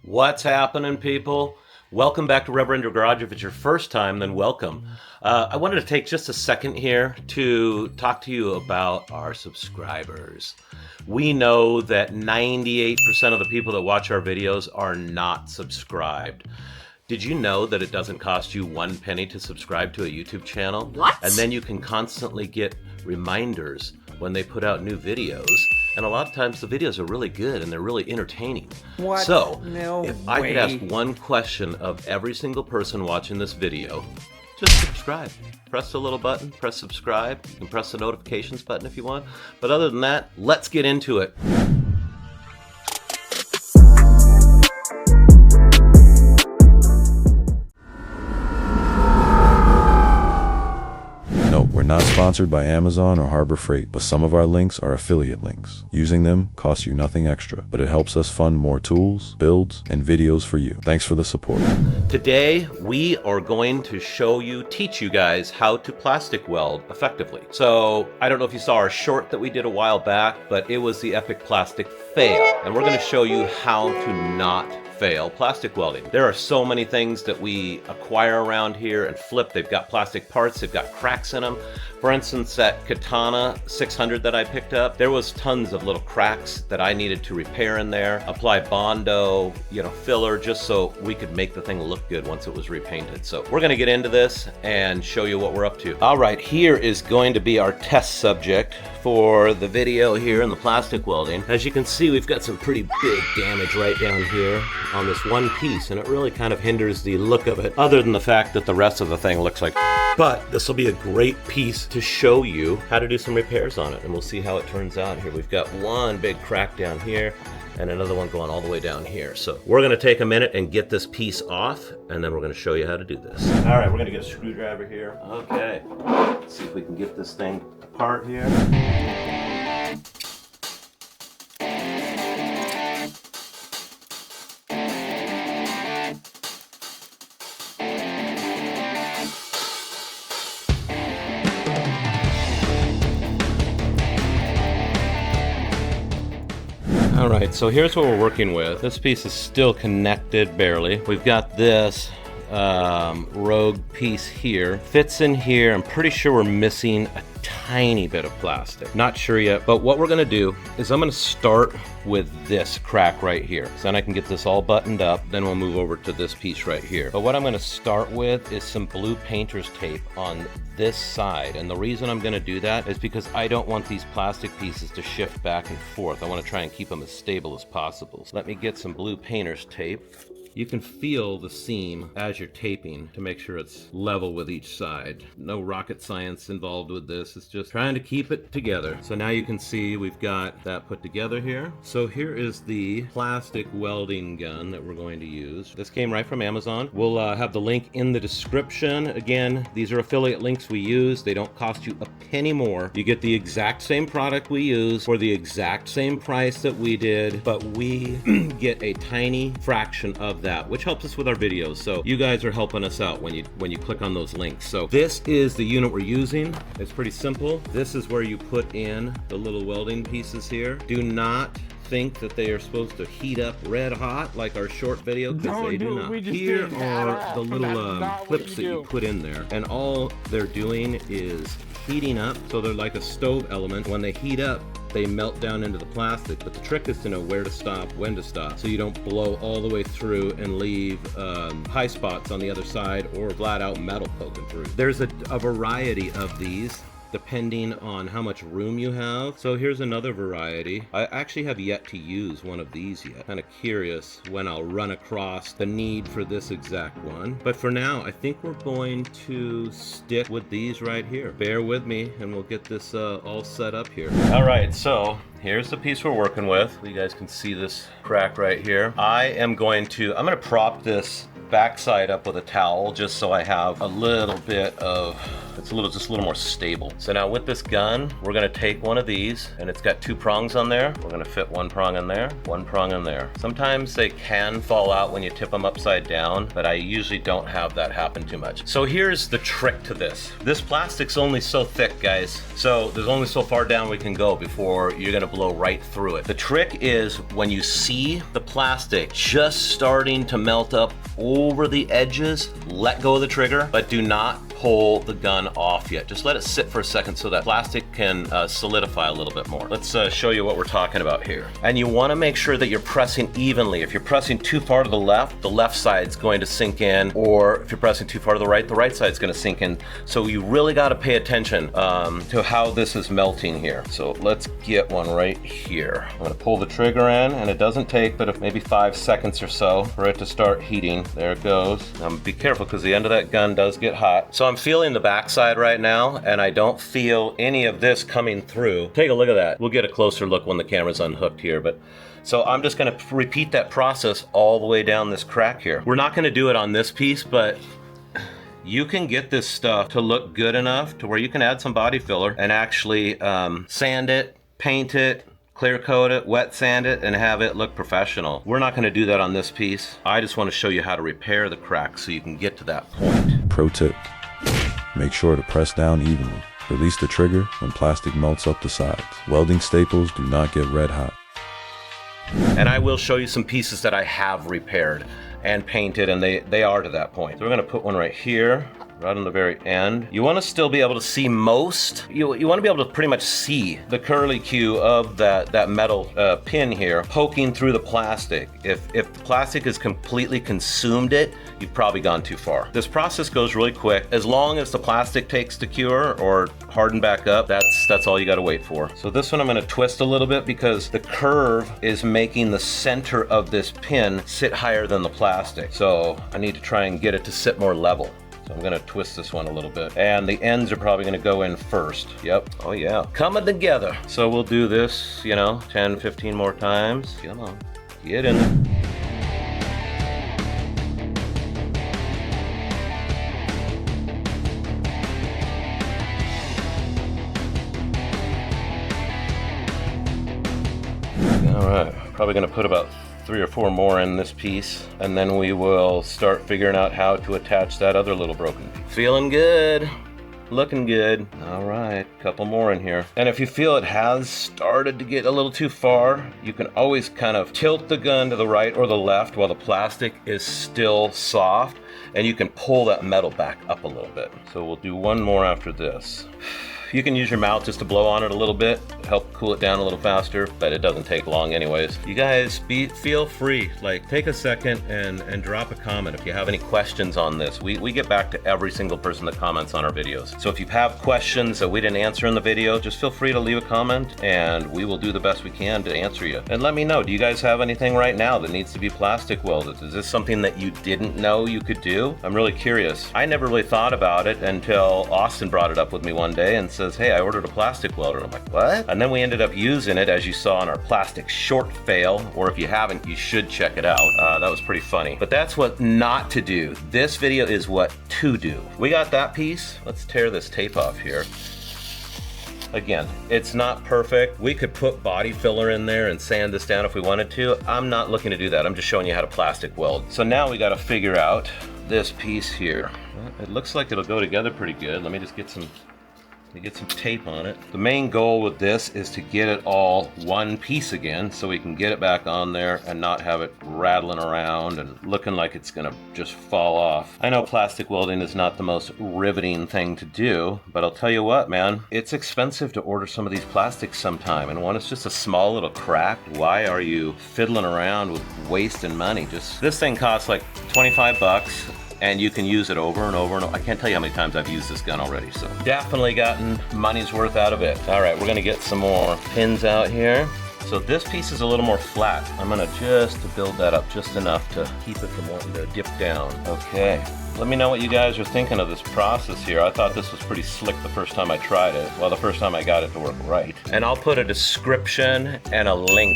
What's happening, people? Welcome back to Revrendergarage. If it's your first time, then welcome. I wanted to take just a second here to talk to you about our subscribers. We know that 98% of the people that watch our videos are not subscribed. Did you know that it doesn't cost you 1 penny to subscribe to a YouTube channel? What? And then you can constantly get reminders when they put out new videos. And a lot of times the videos are really good and they're really entertaining. What? So, No if I could ask one question of every single person watching this video, just subscribe. Press the little button, press subscribe. You can press the notifications button if you want. But other than that, let's get into it. We're not sponsored by Amazon or Harbor Freight, but some of our links are affiliate links. Using them costs you nothing extra, but it helps us fund more tools, builds, and videos for you. Thanks for the support. Today, we are going to teach you guys how to plastic weld effectively. So, I don't know if you saw our short that we did a while back, but it was the epic plastic fail. And we're going to show you how to not fail plastic welding. There are so many things that we acquire around here and flip. They've got plastic parts, they've got cracks in them. For instance, that Katana 600 that I picked up, there was tons of little cracks that I needed to repair in there, apply Bondo, filler, just so we could make the thing look good once it was repainted. So we're gonna get into this and show you what we're up to. All right, here is going to be our test subject for the video here in the plastic welding. As you can see, we've got some pretty big damage right down here on this one piece, and it really kind of hinders the look of it, other than the fact that the rest of the thing looks like. But this will be a great piece to show you how to do some repairs on it, and we'll see how it turns out here. We've got one big crack down here and another one going all the way down here. So we're gonna take a minute and get this piece off, and then we're gonna show you how to do this. All right, we're gonna get a screwdriver here. Okay, let's see if we can get this thing apart here. All right, so here's what we're working with. This piece is still connected barely. We've got this rogue piece here. Fits in here. I'm pretty sure we're missing a tiny bit of plastic. Not sure yet, but what we're gonna do is I'm gonna start with this crack right here. So then I can get this all buttoned up, then we'll move over to this piece right here. But what I'm gonna start with is some blue painter's tape on this side. And the reason I'm gonna do that is because I don't want these plastic pieces to shift back and forth. I wanna try and keep them as stable as possible. So let me get some blue painter's tape. You can feel the seam as you're taping to make sure it's level with each side. No rocket science involved with this. It's just trying to keep it together. So now you can see we've got that put together here. So here is the plastic welding gun that we're going to use. This came right from Amazon. We'll have the link in the description. Again, these are affiliate links we use. They don't cost you a penny more. You get the exact same product we use for the exact same price that we did, but we get a tiny fraction of that, which helps us with our videos. So you guys are helping us out when you click on those links. So this is the unit we're using. It's pretty simple. This is where you put in the little welding pieces here. Do not think that they are supposed to heat up red hot like our short video, because they do not. Here are the little clips that you put in there, and all they're doing is heating up. So they're like a stove element. When they heat up, they melt down into the plastic, but the trick is to know where to stop, when to stop, so you don't blow all the way through and leave high spots on the other side or flat out metal poking through. There's a variety of these depending on how much room you have. So here's another variety. I actually have yet to use one of these yet. Kind of curious when I'll run across the need for this exact one. But for now, I think we're going to stick with these right here. Bear with me and we'll get this all set up here. All right, so here's the piece we're working with. You guys can see this crack right here. I'm gonna prop this backside up with a towel just so I have a little bit of, it's just a little more stable. So now with this gun, we're gonna take one of these, and it's got 2 prongs on there. We're gonna fit 1 prong in there, 1 prong in there. Sometimes they can fall out when you tip them upside down, but I usually don't have that happen too much. So here's the trick to this. This plastic's only so thick, guys. So there's only so far down we can go before you're gonna blow right through it. The trick is when you see the plastic just starting to melt up over the edges, let go of the trigger, but do not pull the gun off yet. Just let it sit for a second so that plastic can solidify a little bit more. Let's show you what we're talking about here. And you want to make sure that you're pressing evenly. If you're pressing too far to the left side's going to sink in, or if you're pressing too far to the right side's going to sink in. So you really got to pay attention to how this is melting here. So let's get one right here. I'm going to pull the trigger in, and it doesn't take but maybe 5 seconds or so for it to start heating. There it goes. Be careful because the end of that gun does get hot. So I'm feeling the backside right now, and I don't feel any of this coming through. Take a look at that. We'll get a closer look when the camera's unhooked here, but so I'm just gonna repeat that process all the way down this crack here. We're not gonna do it on this piece, but you can get this stuff to look good enough to where you can add some body filler and actually sand it, paint it, clear coat it, wet sand it, and have it look professional. We're not gonna do that on this piece. I just wanna show you how to repair the crack so you can get to that point. Pro tip. Make sure to press down evenly. Release the trigger when plastic melts up the sides. Welding staples do not get red hot. And I will show you some pieces that I have repaired and painted, and they are to that point. So we're gonna put one right here, right on the very end. You want to still be able to see most. You want to be able to pretty much see the curly Q of that metal pin here poking through the plastic. If the plastic has completely consumed it, you've probably gone too far. This process goes really quick. As long as the plastic takes to cure or harden back up, that's all you got to wait for. So this one I'm going to twist a little bit because the curve is making the center of this pin sit higher than the plastic. So I need to try and get it to sit more level. So I'm gonna twist this one a little bit. And the ends are probably gonna go in first. Yep, oh yeah. Coming together. So we'll do this, 10, 15 more times. Come on, get in there. All right, probably gonna put about 3 or 4 more in this piece, and then we will start figuring out how to attach that other little broken piece. Feeling good, looking good. All right, couple more in here. And if you feel it has started to get a little too far, you can always kind of tilt the gun to the right or the left while the plastic is still soft, and you can pull that metal back up a little bit. So we'll do one more after this. You can use your mouth just to blow on it a little bit, help cool it down a little faster, but it doesn't take long anyways. You guys feel free, take a second and drop a comment if you have any questions on this. We get back to every single person that comments on our videos. So if you have questions that we didn't answer in the video, just feel free to leave a comment and we will do the best we can to answer you. And let me know, do you guys have anything right now that needs to be plastic welded? Is this something that you didn't know you could do? I'm really curious. I never really thought about it until Austin brought it up with me one day and says, hey, I ordered a plastic welder. I'm like, what? And then we ended up using it, as you saw in our plastic short fail, or if you haven't, you should check it out. That was pretty funny. But that's what not to do. This video is what to do. We got that piece. Let's tear this tape off here. Again, it's not perfect. We could put body filler in there and sand this down if we wanted to. I'm not looking to do that. I'm just showing you how to plastic weld. So now we got to figure out this piece here. It looks like it'll go together pretty good. Let me just get some tape on it. The main goal with this is to get it all one piece again so we can get it back on there and not have it rattling around and looking like it's gonna just fall off. I know plastic welding is not the most riveting thing to do, but I'll tell you what, man, it's expensive to order some of these plastics sometime, and when it's just a small little crack, why are you fiddling around with wasting money? This thing costs like 25 bucks. And you can use it over and over and over. I can't tell you how many times I've used this gun already, so definitely gotten money's worth out of it. All right, we're gonna get some more pins out here. So this piece is a little more flat. I'm gonna just build that up just enough to keep it from wanting to dip down. Okay, let me know what you guys are thinking of this process here. I thought this was pretty slick the first time I tried it. Well, the first time I got it to work right. And I'll put a description and a link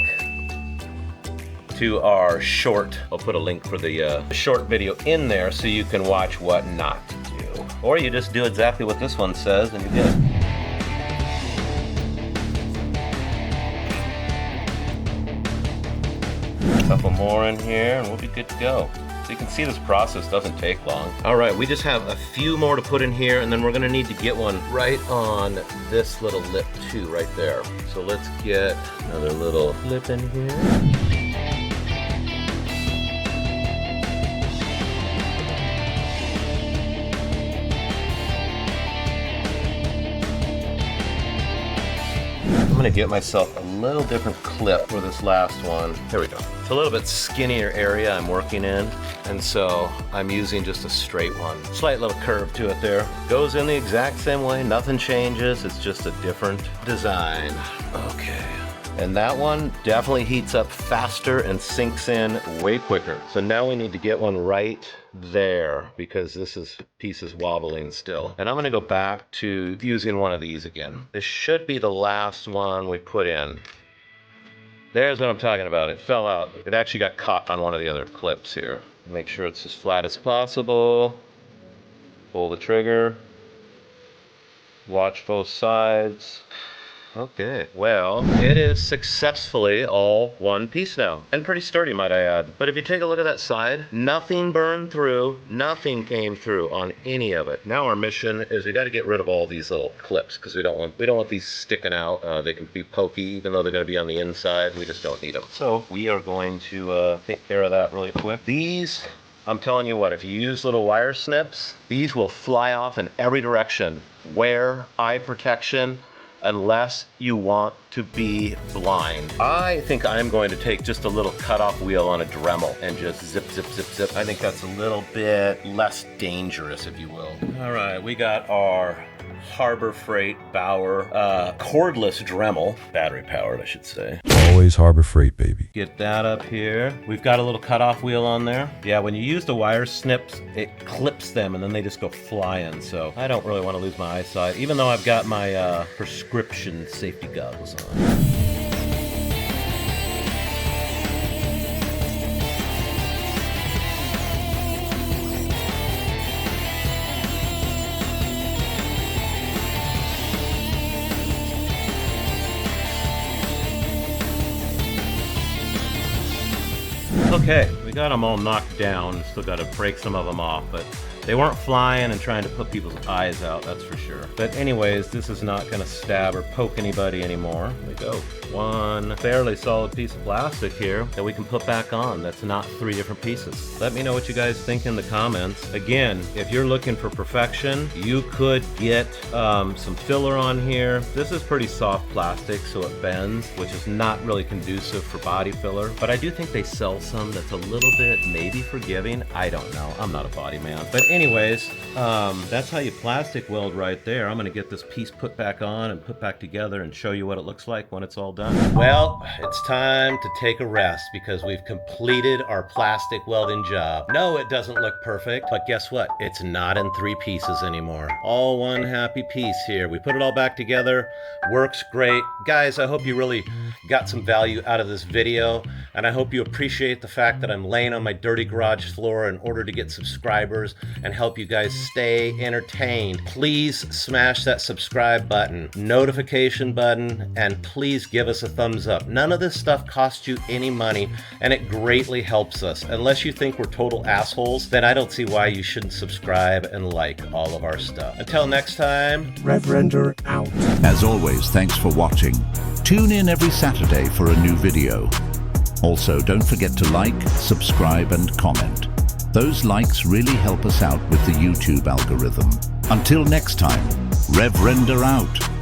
to our short. I'll put a link for the short video in there so you can watch what not to do. Or you just do exactly what this one says and you're good. A couple more in here and we'll be good to go. So you can see this process doesn't take long. All right, we just have a few more to put in here and then we're gonna need to get one right on this little lip too, right there. So let's get another little lip in here. I'm gonna get myself a little different clip for this last one. There we go. It's a little bit skinnier area I'm working in, and so I'm using just a straight one. Slight little curve to it there. Goes in the exact same way, nothing changes, it's just a different design. Okay. And that one definitely heats up faster and sinks in way quicker. So now we need to get one right there because this piece is wobbling still. And I'm gonna go back to using one of these again. This should be the last one we put in. There's what I'm talking about. It fell out. It actually got caught on one of the other clips here. Make sure it's as flat as possible. Pull the trigger. Watch both sides. Okay, well, it is successfully all one piece now. And pretty sturdy, might I add. But if you take a look at that side, nothing burned through, nothing came through on any of it. Now our mission is we got to get rid of all these little clips because we don't want these sticking out. They can be pokey, even though they're going to be on the inside. We just don't need them. So we are going to take care of that really quick. These, I'm telling you what, if you use little wire snips, these will fly off in every direction. Wear, eye protection, unless you want to be blind. I think I'm going to take just a little cutoff wheel on a Dremel and just zip, zip, zip, zip. I think that's a little bit less dangerous, if you will. All right, we got our Harbor Freight Bauer cordless Dremel, battery powered, I should say. Always Harbor Freight, baby. Get that up here. We've got a little cutoff wheel on there. Yeah, when you use the wire snips, it clips them and then they just go flying. So I don't really want to lose my eyesight, even though I've got my prescription safety goggles on. Okay, we got them all knocked down. Still got to break some of them off, but they weren't flying and trying to put people's eyes out, that's for sure. But anyways, this is not going to stab or poke anybody anymore. There we go. One fairly solid piece of plastic here that we can put back on. That's not 3 different pieces. Let me know what you guys think in the comments. Again, if you're looking for perfection, you could get some filler on here. This is pretty soft plastic, so it bends, which is not really conducive for body filler. But I do think they sell some that's a little bit maybe forgiving. I don't know. I'm not a body man. But anyways, that's how you plastic weld right there. I'm gonna get this piece put back on and put back together and show you what it looks like when it's all done. Well, it's time to take a rest because we've completed our plastic welding job. No, it doesn't look perfect, but guess what? It's not in 3 pieces anymore. All one happy piece here. We put it all back together. Works great. Guys, I hope you really got some value out of this video, and I hope you appreciate the fact that I'm laying on my dirty garage floor in order to get subscribers and help you guys stay entertained. Please smash that subscribe button, notification button, and please give us a thumbs up. None of this stuff costs you any money, and it greatly helps us. Unless you think we're total assholes, then I don't see why you shouldn't subscribe and like all of our stuff. Until next time, Revrender out. As always, thanks for watching. Tune in every Saturday for a new video. Also, don't forget to like, subscribe, and comment. Those likes really help us out with the YouTube algorithm. Until next time, Revrender out.